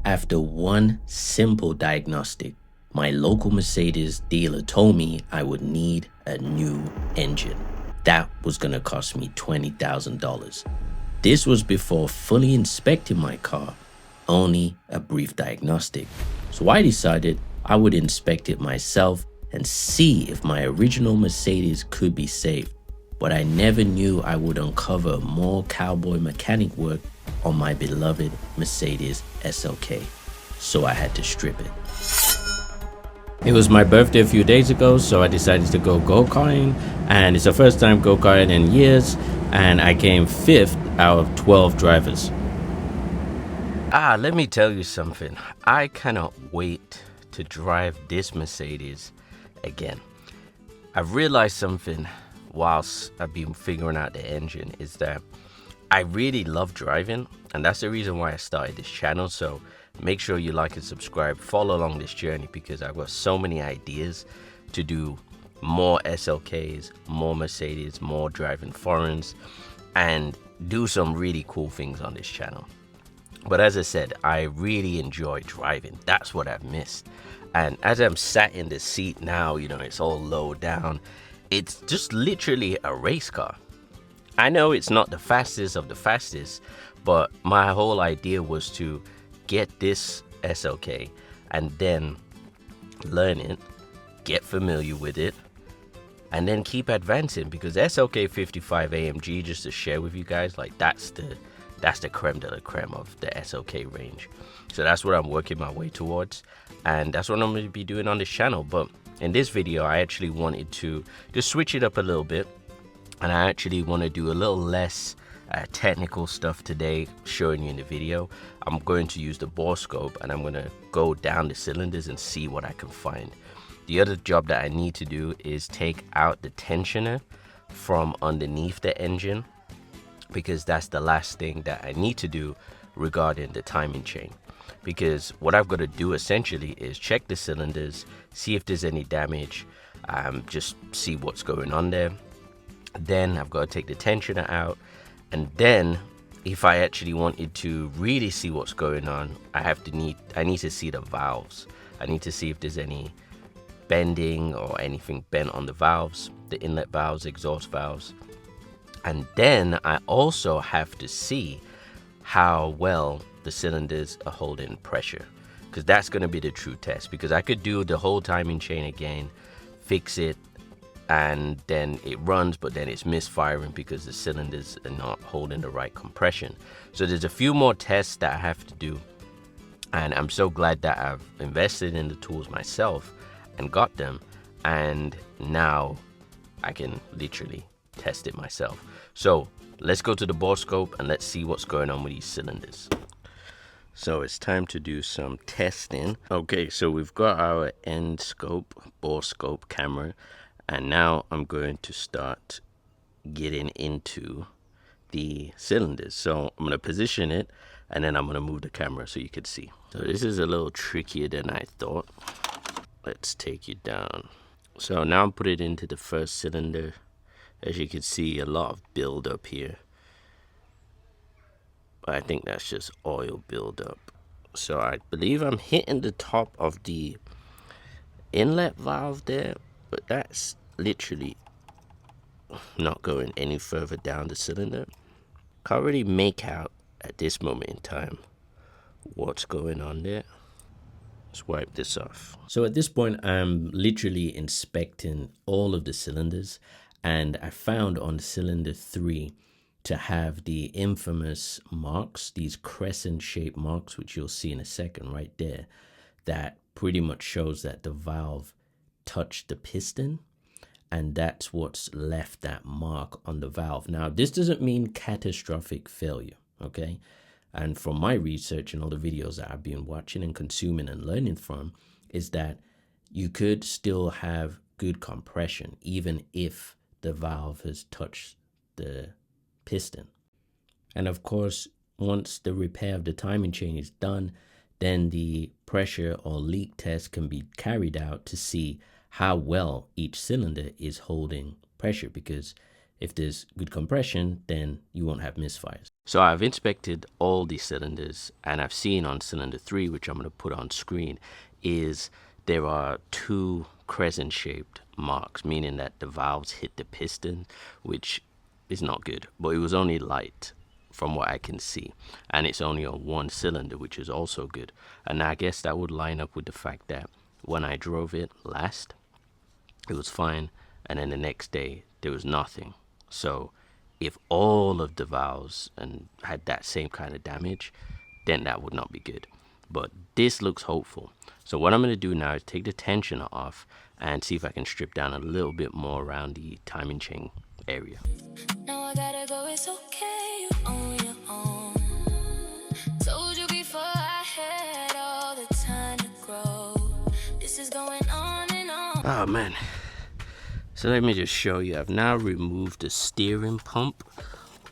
After one simple diagnostic, my local Mercedes dealer told me I would need a new engine. That was gonna cost me $20,000. This was before fully inspecting my car, only a brief diagnostic. So I decided I would inspect it myself and see if my original Mercedes could be saved. But I never knew I would uncover more Cowboy mechanic work on my beloved Mercedes SLK. So I had to strip it. It was my birthday a few days ago, so I decided to go go-karting, and it's the first time go-karting in years, and I came 5th out of 12 drivers. Let me tell you something. I cannot wait to drive this Mercedes again. I've realized something whilst I've been figuring out the engine is that I really love driving, and that's the reason why I started this channel. So make sure you like and subscribe, follow along this journey, because I've got so many ideas to do more SLKs, more Mercedes, more driving foreigns, and do some really cool things on this channel. But as I said, I really enjoy driving. That's what I've missed. And as I'm sat in the seat now, you know, it's all low down. It's just literally a race car. I know it's not the fastest of the fastest, but my whole idea was to get this SLK and then learn it, get familiar with it, and then keep advancing, because SLK 55 AMG, just to share with you guys, like that's the creme de la creme of the SLK range. So that's what I'm working my way towards, and that's what I'm going to be doing on this channel. But in this video, I actually wanted to just switch it up a little bit, and I actually want to do a little less technical stuff today, showing you in the video. I'm going to use the bore scope, and I'm going to go down the cylinders and see what I can find. The other job that I need to do is take out the tensioner from underneath the engine, because that's the last thing that I need to do regarding the timing chain. Because what I've got to do essentially is check the cylinders, see if there's any damage, just see what's going on there. Then I've got to take the tensioner out, and then if I actually wanted to really see what's going on, I need to see the valves. I need to see if there's any bending or anything bent on the valves, the inlet valves, exhaust valves. And then I also have to see how well the cylinders are holding pressure, because that's going to be the true test. Because I could do the whole timing chain again, fix it, and then it runs, but then it's misfiring because the cylinders are not holding the right compression. So there's a few more tests that I have to do, and I'm so glad that I've invested in the tools myself and got them, and now I can literally test it myself. So let's go to the bore scope and let's see what's going on with these cylinders. So it's time to do some testing. Okay, so we've got our end scope, bore scope camera, and now I'm going to start getting into the cylinders. So I'm going to position it, and then I'm going to move the camera so you can see. So this is a little trickier than I thought. Let's take you down. So now I'm putting it into the first cylinder. As you can see, a lot of buildup here. I think that's just oil buildup. So I believe I'm hitting the top of the inlet valve there, but that's literally not going any further down the cylinder. Can't really make out at this moment in time what's going on there. Let's wipe this off. So at this point, I'm literally inspecting all of the cylinders, and I found on cylinder 3 to have the infamous marks, these crescent-shaped marks, which you'll see in a second right there, that pretty much shows that the valve touched the piston, and that's what's left that mark on the valve. Now, this doesn't mean catastrophic failure, okay? And from my research and all the videos that I've been watching and consuming and learning from, is that you could still have good compression even if the valve has touched the piston. And of course, once the repair of the timing chain is done, then the pressure or leak test can be carried out to see how well each cylinder is holding pressure, because If there's good compression, then you won't have misfires. So I've inspected all the cylinders, and I've seen on cylinder 3, which I'm going to put on screen, is there are 2 crescent-shaped marks, meaning that the valves hit the piston, which is not good. But it was only light from what I can see, and it's only on 1 cylinder, which is also good. And I guess that would line up with the fact that when I drove it last, it was fine, and then the next day there was nothing. So if all of the valves and had that same kind of damage, then that would not be good. But this looks hopeful. So what I'm going to do now is take the tensioner off and see if I can strip down a little bit more around the timing chain area. Now I gotta go, it's okay, you own your own. Told you before I had all the time to grow. This is going on and on. Oh man. So let me just show you. I've now removed the steering pump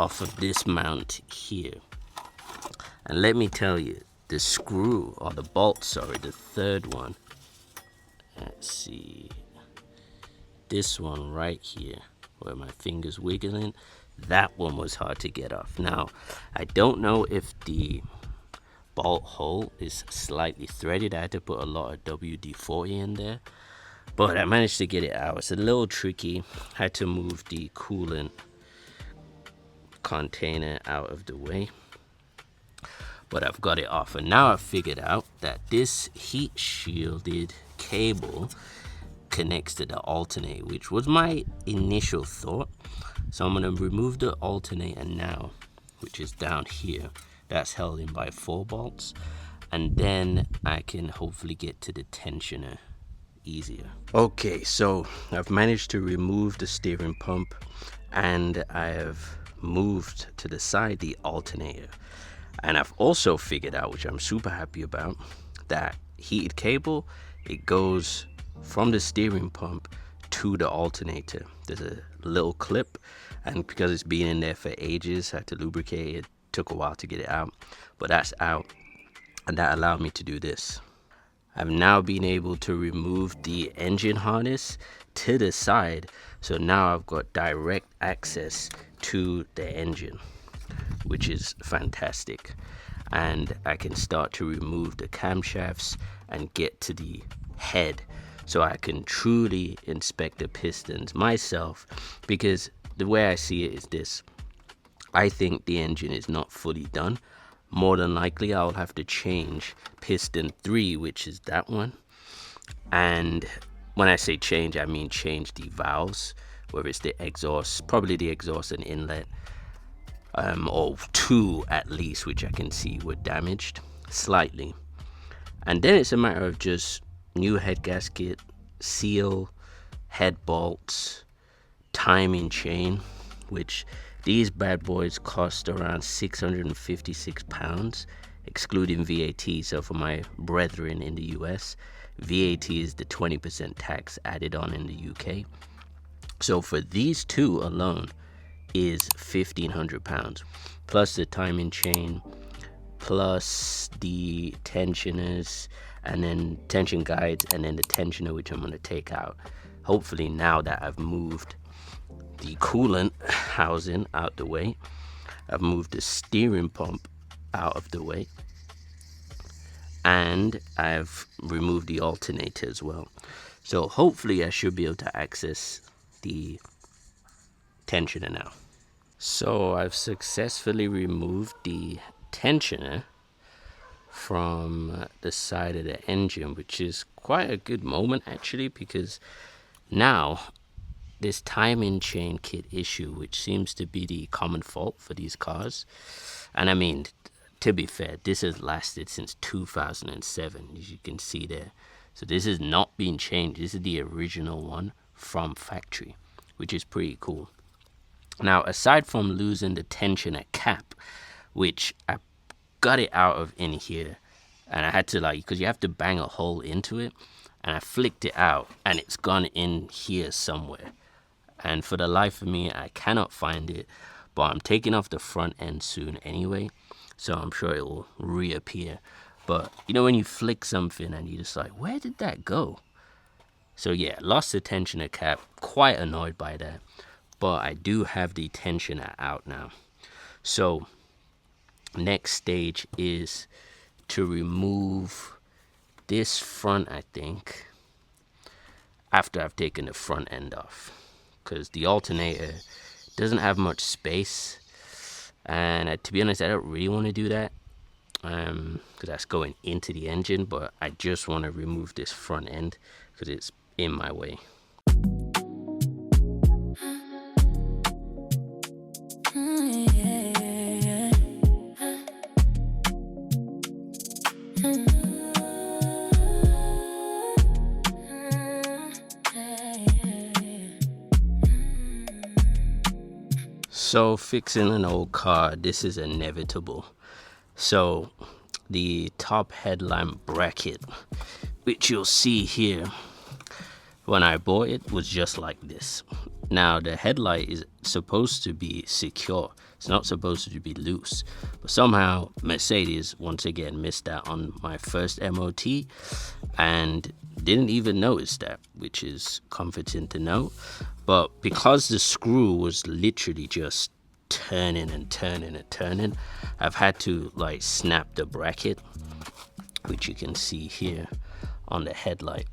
off of this mount here. And let me tell you, the screw, or the bolt, sorry, the third one. Let's see. This one right here, where my finger's wiggling, that one was hard to get off. Now, I don't know if the bolt hole is slightly threaded. I had to put a lot of WD-40 in there. But I managed to get it out. It's a little tricky. I had to move the coolant container out of the way. But I've got it off. And now I've figured out that this heat shielded cable connects to the alternator, which was my initial thought. So I'm going to remove the alternator now, which is down here. That's held in by 4 bolts. And then I can hopefully get to the tensioner easier. Okay, so I've managed to remove the steering pump, and I have moved to the side the alternator. And I've also figured out, which I'm super happy about, that heated cable, it goes from the steering pump to the alternator. There's a little clip, and because it's been in there for ages, I had to lubricate it. Took a while to get it out, but that's out, and that allowed me to do this. I've now been able to remove the engine harness to the side, so now I've got direct access to the engine, which is fantastic. And I can start to remove the camshafts and get to the head, so I can truly inspect the pistons myself, because the way I see it is this. I think the engine is not fully done. More than likely, I'll have to change piston 3, which is that one. And when I say change, I mean change the valves, whether it's the exhaust, probably the exhaust and inlet, or 2 at least, which I can see were damaged slightly. And then it's a matter of just new head gasket, seal, head bolts, timing chain, which these bad boys cost around £656, excluding VAT. So for my brethren in the US, VAT is the 20% tax added on in the UK. So for these 2 alone is £1,500, plus the timing chain, plus the tensioners, and then tension guides, and then the tensioner, which I'm going to take out. Hopefully now that I've moved the coolant housing out the way, I've moved the steering pump out of the way, and I've removed the alternator as well. So hopefully I should be able to access the tensioner now. So I've successfully removed the tensioner from the side of the engine, which is quite a good moment actually, because now this timing chain kit issue, which seems to be the common fault for these cars, and I mean, to be fair, this has lasted since 2007, as you can see there. So this has not been changed. This is the original one from factory, which is pretty cool. Now, aside from losing the tensioner cap, which I got it out of in here, and I had to because you have to bang a hole into it, and I flicked it out, and it's gone in here somewhere. And for the life of me, I cannot find it, but I'm taking off the front end soon anyway, so I'm sure it will reappear. But you know when you flick something and you're just like, where did that go? So yeah, lost the tensioner cap, quite annoyed by that. but I do have the tensioner out now. So next stage is to remove this front, I think, after I've taken the front end off, because the alternator doesn't have much space, and to be honest, I don't really want to do that, because that's going into the engine, but I just want to remove this front end because it's in my way. So fixing an old car, this is inevitable. So the top headlamp bracket, which you'll see here, when I bought it, was just like this. Now the headlight is supposed to be secure. It's not supposed to be loose. But somehow Mercedes once again missed out on my first MOT and didn't even notice that, which is comforting to know. But because the screw was literally just turning and turning and turning, I've had to like snap the bracket, which you can see here on the headlight.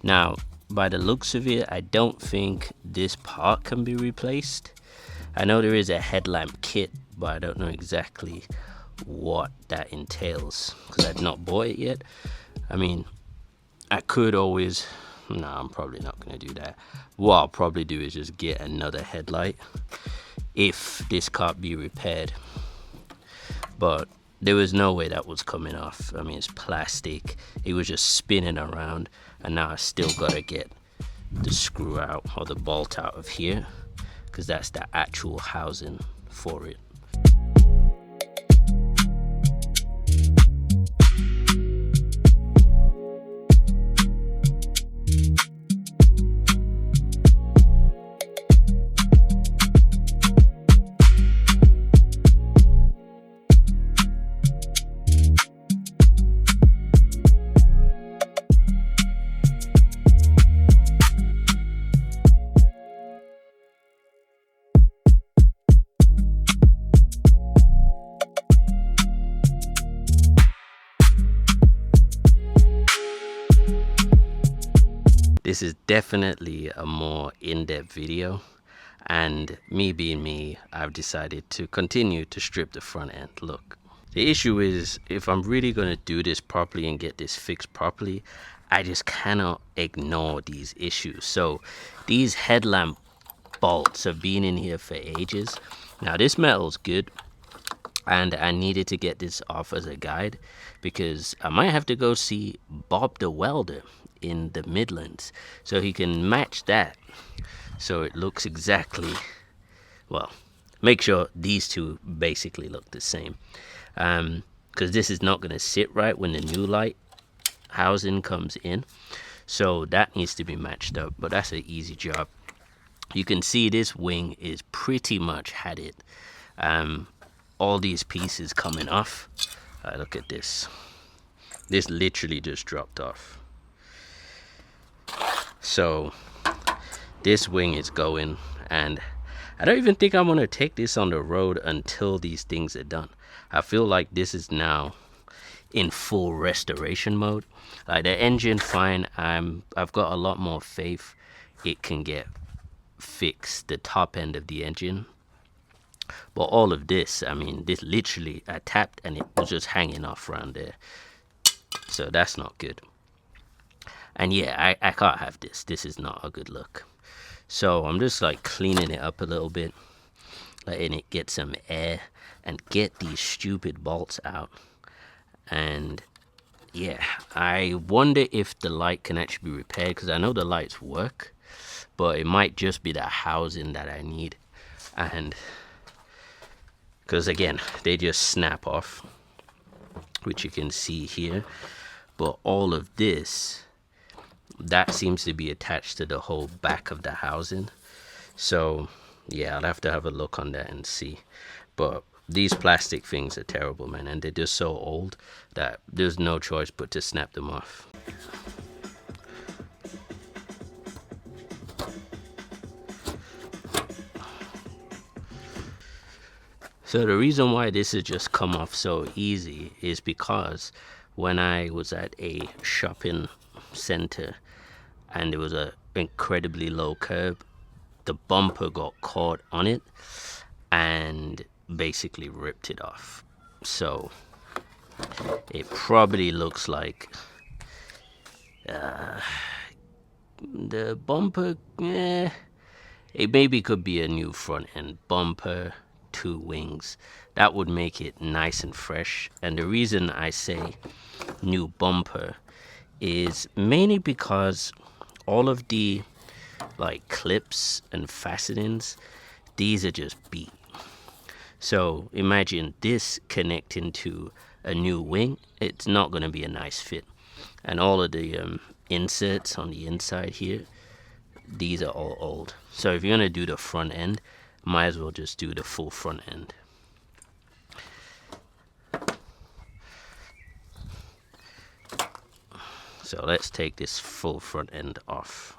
Now, by the looks of it, I don't think this part can be replaced. I know there is a headlamp kit, but I don't know exactly what that entails because I've not bought it yet. I mean, I could always... No, I'm probably not going to do that. What I'll probably do is just get another headlight if this can't be repaired. But there was no way that was coming off. I mean, it's plastic. It was just spinning around, and now I still got to get the screw out or the bolt out of here because that's the actual housing for it. This is definitely a more in-depth video, and me being me, I've decided to continue to strip the front end. Look, the issue is if I'm really going to do this properly and get this fixed properly, I just cannot ignore these issues. So these headlamp bolts have been in here for ages. Now this metal's good, and I needed to get this off as a guide because I might have to go see Bob the welder in the Midlands so he can match that so it looks exactly, well, make sure these two basically look the same, because this is not going to sit right when the new light housing comes in, so that needs to be matched up, but that's an easy job. You can see this wing is pretty much had it, all these pieces coming off. Look at this literally just dropped off. So this wing is going, and I don't even think I'm going to take this on the road until these things are done. I feel like this is now in full restoration mode. Like the engine, fine. I've got a lot more faith it can get fixed, the top end of the engine. But all of this, I mean, this literally, I tapped and it was just hanging off around there. So that's not good. And yeah, I can't have this. This is not a good look. So I'm just like cleaning it up a little bit, letting it get some air and get these stupid bolts out. And yeah, I wonder if the light can actually be repaired, because I know the lights work, but it might just be the housing that I need. And because again, they just snap off, which you can see here. But all of this, that seems to be attached to the whole back of the housing. So yeah, I'll have to have a look on that and see. But these plastic things are terrible, man, and they're just so old that there's no choice but to snap them off. So the reason why this has just come off so easy is because when I was at a shopping center and there was a incredibly low curb, the bumper got caught on it and basically ripped it off. So it probably looks like the bumper, it maybe could be a new front end bumper, 2 wings. That would make it nice and fresh. And the reason I say new bumper is mainly because all of the like clips and fastenings, these are just beat. So imagine this connecting to a new wing, it's not going to be a nice fit. And all of the inserts on the inside here, these are all old. So if you're going to do the front end, might as well just do the full front end. So let's take this full front end off.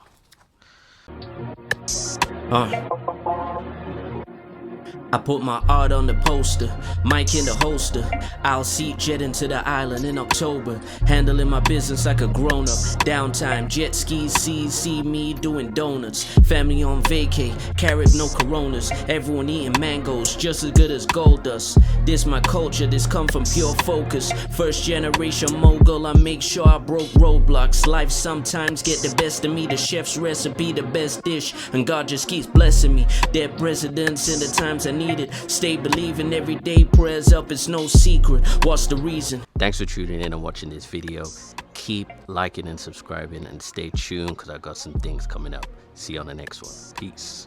I put my art on the poster, mic in the holster. I'll seat jet into the island in October. Handling my business like a grown-up. Downtime, jet skis, seas, see me doing donuts. Family on vacay, carrot no coronas. Everyone eating mangoes, just as good as gold dust. This my culture, this come from pure focus. First generation mogul, I make sure I broke roadblocks. Life sometimes get the best of me. The chef's recipe, the best dish, and God just keeps blessing me. Dead presidents in the times I needed. Stay believing every day, prayers up, it's no secret. What's the reason? Thanks for tuning in and watching this video. Keep liking and subscribing and stay tuned because I got some things coming up. See you on the next one. Peace.